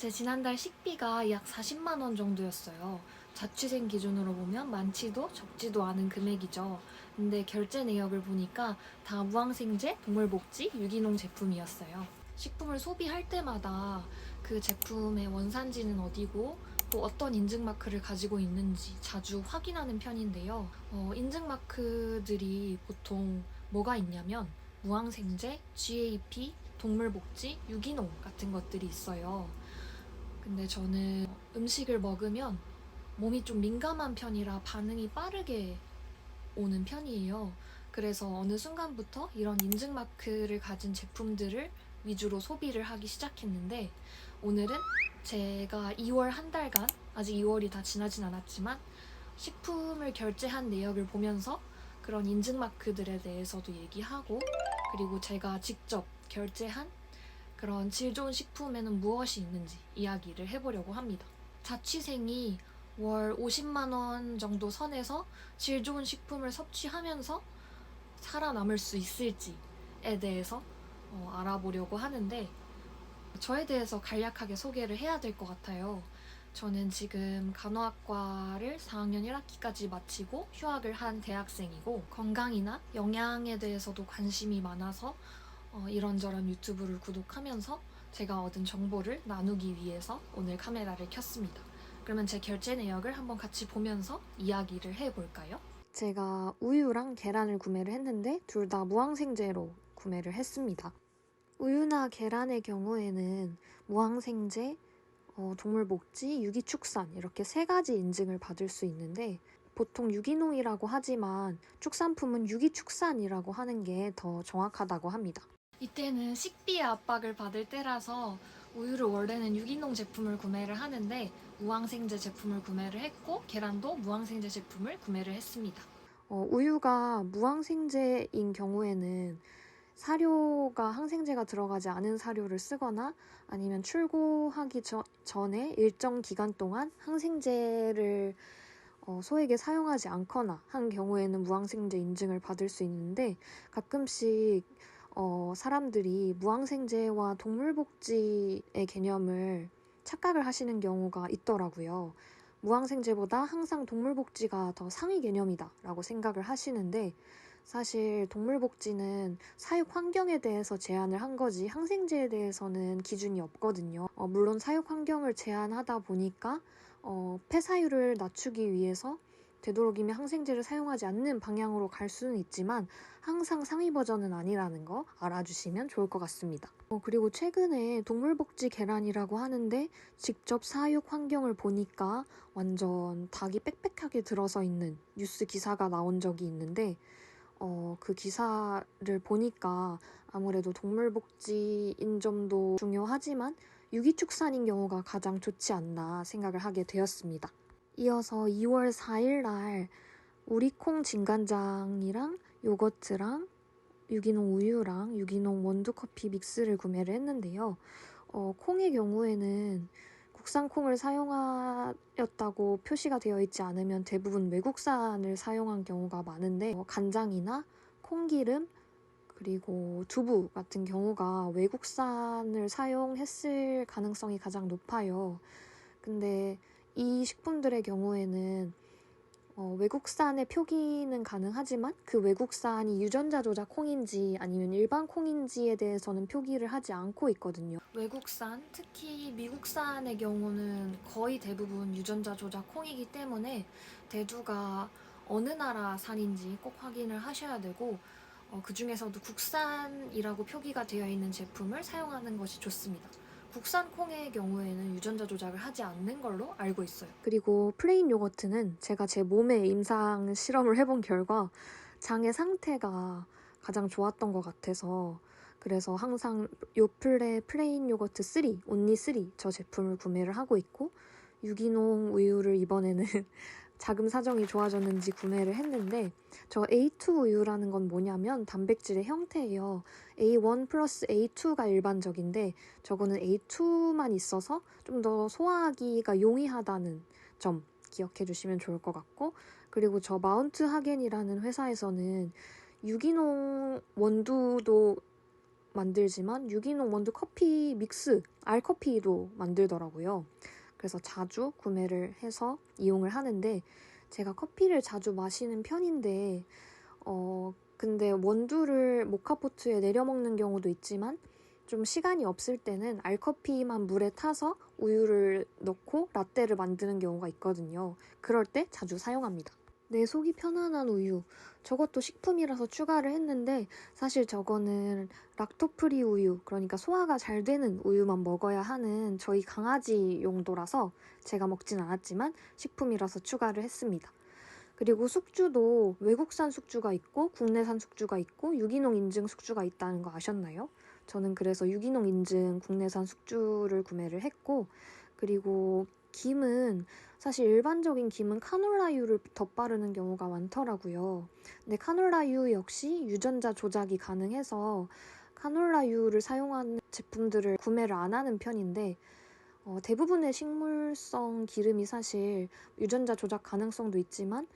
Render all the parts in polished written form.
제 지난달 식비가 약 40만 원 정도였어요. 자취생 기준으로 보면 많지도 적지도 않은 금액이죠. 근데 결제 내역을 보니까 다 무항생제, 동물복지, 유기농 제품이었어요. 식품을 소비할 때마다 그 제품의 원산지는 어디고 또 어떤 인증마크를 가지고 있는지 자주 확인하는 편인데요. 인증마크들이 보통 뭐가 있냐면 무항생제, GAP, 동물복지, 유기농 같은 것들이 있어요. 근데 저는 음식을 먹으면 몸이 좀 민감한 편이라 반응이 빠르게 오는 편이에요. 그래서 어느 순간부터 이런 인증마크를 가진 제품들을 위주로 소비를 하기 시작했는데, 오늘은 제가 2월 한 달간, 아직 2월이 다 지나진 않았지만 식품을 결제한 내역을 보면서 그런 인증마크들에 대해서도 얘기하고, 그리고 제가 직접 결제한 그런 질 좋은 식품에는 무엇이 있는지 이야기를 해보려고 합니다. 자취생이 월 50만 원 정도 선에서 질 좋은 식품을 섭취하면서 살아남을 수 있을지에 대해서 알아보려고 하는데, 저에 대해서 간략하게 소개를 해야 될 것 같아요. 저는 지금 간호학과를 4학년 1학기까지 마치고 휴학을 한 대학생이고, 건강이나 영양에 대해서도 관심이 많아서 이런저런 유튜브를 구독하면서 제가 얻은 정보를 나누기 위해서 오늘 카메라를 켰습니다. 그러면 제 결제 내역을 한번 같이 보면서 이야기를 해볼까요? 제가 우유랑 계란을 구매를 했는데 둘 다 무항생제로 구매를 했습니다. 우유나 계란의 경우에는 무항생제, 동물복지, 유기축산 이렇게 세 가지 인증을 받을 수 있는데, 보통 유기농이라고 하지만 축산품은 유기축산이라고 하는 게 더 정확하다고 합니다. 이때는 식비의 압박을 받을 때라서 우유를 원래는 유기농 제품을 구매를 하는데 무항생제 제품을 구매를 했고, 계란도 무항생제 제품을 구매를 했습니다. 우유가 무항생제인 경우에는 사료가 항생제가 들어가지 않은 사료를 쓰거나 아니면 출고하기 전에 일정 기간 동안 항생제를 소에게 사용하지 않거나 한 경우에는 무항생제 인증을 받을 수 있는데, 가끔씩 사람들이 무항생제와 동물복지의 개념을 착각을 하시는 경우가 있더라고요. 무항생제보다 항상 동물복지가 더 상위 개념이다 라고 생각을 하시는데, 사실 동물복지는 사육 환경에 대해서 제한을 한 거지 항생제에 대해서는 기준이 없거든요. 물론 사육 환경을 제한하다 보니까 폐사율을 낮추기 위해서 되도록이면 항생제를 사용하지 않는 방향으로 갈 수는 있지만 항상 상위 버전은 아니라는 거 알아주시면 좋을 것 같습니다. 그리고 최근에 동물복지 계란이라고 하는데 직접 사육 환경을 보니까 완전 닭이 빽빽하게 들어서 있는 뉴스 기사가 나온 적이 있는데, 그 기사를 보니까 아무래도 동물복지인 점도 중요하지만 유기축산인 경우가 가장 좋지 않나 생각을 하게 되었습니다. 이어서 2월 4일 날 우리콩 진간장이랑 요거트랑 유기농 우유랑 유기농 원두커피 믹스를 구매를 했는데요. 콩의 경우에는 국산 콩을 사용하였다고 표시가 되어 있지 않으면 대부분 외국산을 사용한 경우가 많은데, 간장이나 콩기름 그리고 두부 같은 경우가 외국산을 사용했을 가능성이 가장 높아요. 근데 이 식품들의 경우에는 외국산의 표기는 가능하지만 그 외국산이 유전자 조작 콩인지 아니면 일반 콩인지에 대해서는 표기를 하지 않고 있거든요. 외국산, 특히 미국산의 경우는 거의 대부분 유전자 조작 콩이기 때문에 대두가 어느 나라 산인지 꼭 확인을 하셔야 되고, 그 중에서도 국산이라고 표기가 되어 있는 제품을 사용하는 것이 좋습니다. 국산 콩의 경우에는 유전자 조작을 하지 않는 걸로 알고 있어요. 그리고 플레인 요거트는 제가 제 몸에 임상 실험을 해본 결과 장의 상태가 가장 좋았던 것 같아서, 그래서 항상 요플레 플레인 요거트 3, 온리 3 저 제품을 구매를 하고 있고, 유기농 우유를 이번에는 자금 사정이 좋아졌는지 구매를 했는데, 저 A2 우유라는 건 뭐냐면 단백질의 형태예요. A1 플러스 A2가 일반적인데 저거는 A2만 있어서 좀 더 소화하기가 용이하다는 점 기억해 주시면 좋을 것 같고, 그리고 저 마운트 하겐이라는 회사에서는 유기농 원두도 만들지만 유기농 원두 커피 믹스, 알커피도 만들더라고요. 그래서 자주 구매를 해서 이용을 하는데 제가 커피를 자주 마시는 편인데 근데 원두를 모카포트에 내려 먹는 경우도 있지만 좀 시간이 없을 때는 알커피만 물에 타서 우유를 넣고 라떼를 만드는 경우가 있거든요. 그럴 때 자주 사용합니다. 내 속이 편안한 우유. 저것도 식품이라서 추가를 했는데 사실 저거는 락토프리 우유, 그러니까 소화가 잘 되는 우유만 먹어야 하는 저희 강아지 용도라서 제가 먹진 않았지만 식품이라서 추가를 했습니다. 그리고 숙주도 외국산 숙주가 있고 국내산 숙주가 있고 유기농 인증 숙주가 있다는 거 아셨나요? 저는 그래서 유기농 인증 국내산 숙주를 구매를 했고, 그리고 김은 사실 일반적인 김은 카놀라유를 덧바르는 경우가 많더라고요. 근데 카놀라유 역시 유전자 조작이 가능해서 카놀라유를 사용하는 제품들을 구매를 안 하는 편인데 대부분의 식물성 기름이 사실 유전자 조작 가능성도 있지만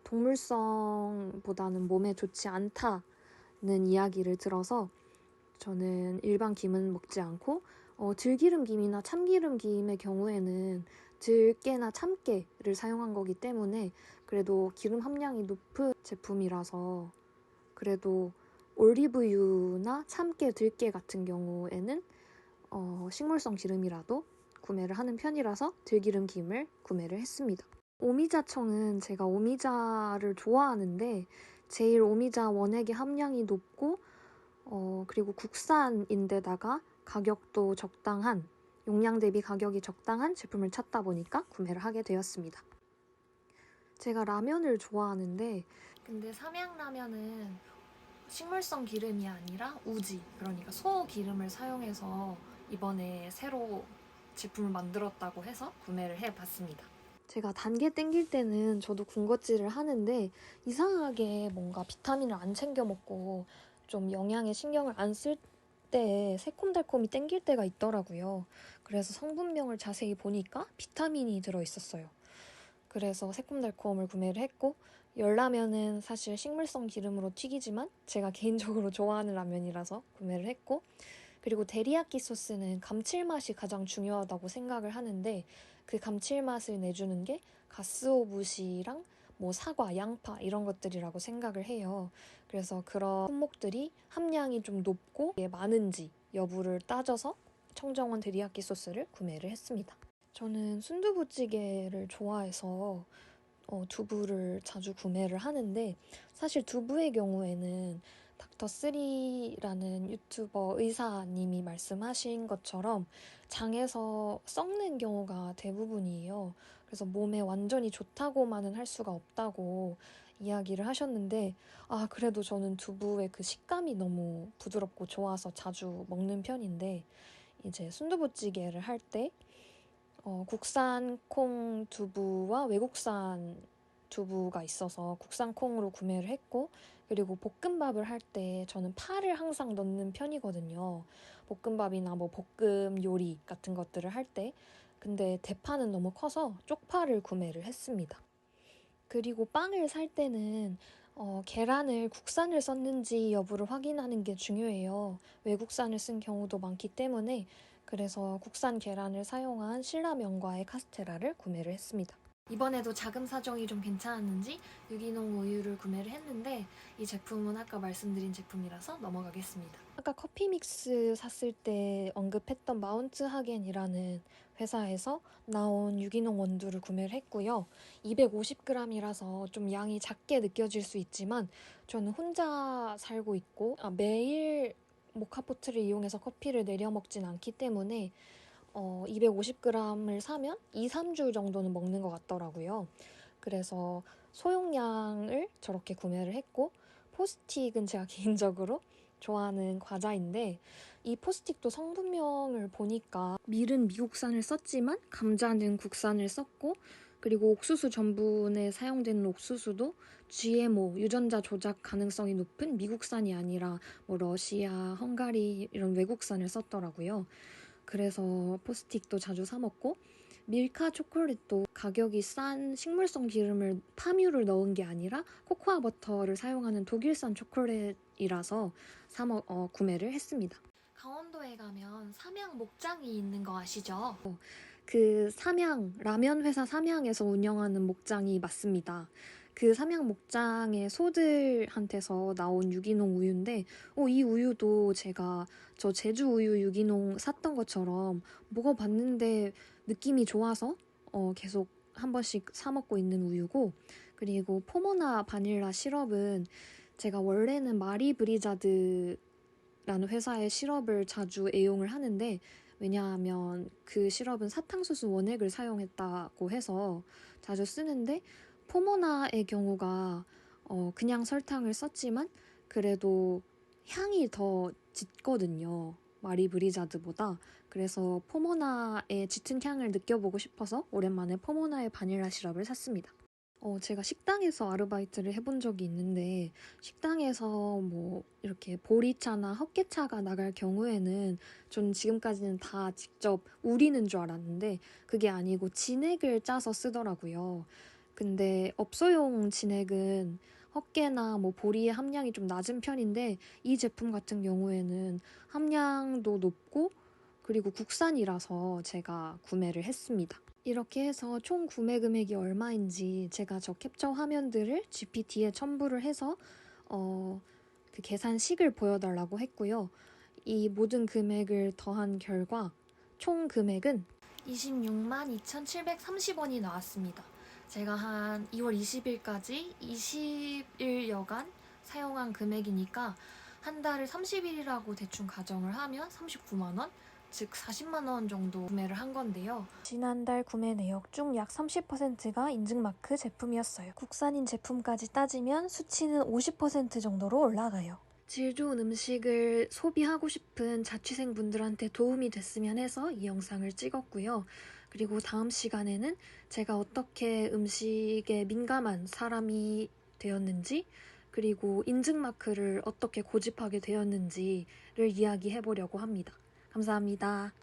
동물성보다는 몸에 좋지 않다는 이야기를 들어서 저는 일반 김은 먹지 않고 들기름 김이나 참기름 김의 경우에는 들깨나 참깨를 사용한 거기 때문에 그래도 기름 함량이 높은 제품이라서 그래도 올리브유나 참깨, 들깨 같은 경우에는 식물성 기름이라도 구매를 하는 편이라서 들기름 김을 구매를 했습니다. 오미자청은 제가 오미자를 좋아하는데 제일 오미자 원액의 함량이 높고 그리고 국산인데다가 가격도 적당한, 용량 대비 가격이 적당한 제품을 찾다 보니까 구매를 하게 되었습니다. 제가 라면을 좋아하는데 근데 삼양라면은 식물성 기름이 아니라 우지, 그러니까 소 기름을 사용해서 이번에 새로 제품을 만들었다고 해서 구매를 해봤습니다. 제가 단계 땡길 때는 저도 군것질을 하는데 이상하게 뭔가 비타민을 안 챙겨 먹고 좀 영양에 신경을 안 쓸 때 새콤달콤이 땡길 때가 있더라고요. 그래서 성분명을 자세히 보니까 비타민이 들어있었어요. 그래서 새콤달콤을 구매를 했고, 열라면은 사실 식물성 기름으로 튀기지만 제가 개인적으로 좋아하는 라면이라서 구매를 했고, 그리고 데리야끼 소스는 감칠맛이 가장 중요하다고 생각을 하는데 그 감칠맛을 내주는 게 가쓰오부시랑 뭐 사과, 양파 이런 것들이라고 생각을 해요. 그래서 그런 품목들이 함량이 좀 높고 많은지 여부를 따져서 청정원 데리야끼 소스를 구매를 했습니다. 저는 순두부찌개를 좋아해서 두부를 자주 구매를 하는데 사실 두부의 경우에는 닥터3라는 유튜버 의사님이 말씀하신 것처럼 장에서 썩는 경우가 대부분이에요. 그래서 몸에 완전히 좋다고만은 할 수가 없다고 이야기를 하셨는데 그래도 저는 두부의 그 식감이 너무 부드럽고 좋아서 자주 먹는 편인데 이제 순두부찌개를 할 때 국산 콩 두부와 외국산 두부가 있어서 국산 콩으로 구매를 했고, 그리고 볶음밥을 할 때 저는 파를 항상 넣는 편이거든요. 볶음밥이나 뭐 볶음 요리 같은 것들을 할 때. 근데 대파는 너무 커서 쪽파를 구매를 했습니다. 그리고 빵을 살 때는 계란을 국산을 썼는지 여부를 확인하는 게 중요해요. 외국산을 쓴 경우도 많기 때문에 그래서 국산 계란을 사용한 신라면과의 카스테라를 구매를 했습니다. 이번에도 자금 사정이 좀 괜찮았는지 유기농 우유를 구매를 했는데 이 제품은 아까 말씀드린 제품이라서 넘어가겠습니다. 아까 커피 믹스 샀을 때 언급했던 마운트 하겐이라는 회사에서 나온 유기농 원두를 구매를 했고요. 250g이라서 좀 양이 작게 느껴질 수 있지만 저는 혼자 살고 있고 매일 모카포트를 이용해서 커피를 내려 먹진 않기 때문에 250g을 사면 2, 3주 정도는 먹는 것 같더라고요. 그래서 소용량을 저렇게 구매를 했고, 포스틱은 제가 개인적으로 좋아하는 과자인데 이 포스틱도 성분명을 보니까 밀은 미국산을 썼지만 감자는 국산을 썼고, 그리고 옥수수 전분에 사용되는 옥수수도 GMO, 유전자 조작 가능성이 높은 미국산이 아니라 뭐 러시아, 헝가리 이런 외국산을 썼더라고요. 그래서 포스틱도 자주 사 먹고, 밀카 초콜릿도 가격이 싼 식물성 기름을 파뮤를 넣은 게 아니라 코코아 버터를 사용하는 독일산 초콜릿 기준이라서 구매를 했습니다. 강원도에 가면 삼양 목장이 있는 거 아시죠? 그 라면 회사 삼양에서 운영하는 목장이 맞습니다. 그 삼양 목장의 소들한테서 나온 유기농 우유인데, 이 우유도 제가 저 제주 우유 유기농 샀던 것처럼 먹어봤는데 느낌이 좋아서 계속 한 번씩 사 먹고 있는 우유고, 그리고 포모나 바닐라 시럽은 제가 원래는 마리 브리자드라는 회사의 시럽을 자주 애용을 하는데, 왜냐하면 그 시럽은 사탕수수 원액을 사용했다고 해서 자주 쓰는데, 포모나의 경우가 그냥 설탕을 썼지만 그래도 향이 더 짙거든요. 마리 브리자드보다. 그래서 포모나의 짙은 향을 느껴보고 싶어서 오랜만에 포모나의 바닐라 시럽을 샀습니다. 제가 식당에서 아르바이트를 해본 적이 있는데, 식당에서 뭐 이렇게 보리차나 헛개차가 나갈 경우에는 전 지금까지는 다 직접 우리는 줄 알았는데 그게 아니고 진액을 짜서 쓰더라고요. 근데 업소용 진액은 헛개나 뭐 보리의 함량이 좀 낮은 편인데, 이 제품 같은 경우에는 함량도 높고 그리고 국산이라서 제가 구매를 했습니다. 이렇게 해서 총 구매 금액이 얼마인지 제가 저 캡처 화면들을 GPT에 첨부를 해서 그 계산식을 보여달라고 했고요. 이 모든 금액을 더한 결과 총 금액은 26만 2,730원이 나왔습니다. 제가 한 2월 20일까지 20일여간 사용한 금액이니까 한 달을 30일이라고 대충 가정을 하면 39만 원? 즉 40만 원 정도 구매를 한 건데요. 지난달 구매 내역 중 약 30%가 인증마크 제품이었어요. 국산인 제품까지 따지면 수치는 50% 정도로 올라가요. 질 좋은 음식을 소비하고 싶은 자취생분들한테 도움이 됐으면 해서 이 영상을 찍었고요. 그리고 다음 시간에는 제가 어떻게 음식에 민감한 사람이 되었는지, 그리고 인증마크를 어떻게 고집하게 되었는지를 이야기해 보려고 합니다. 감사합니다.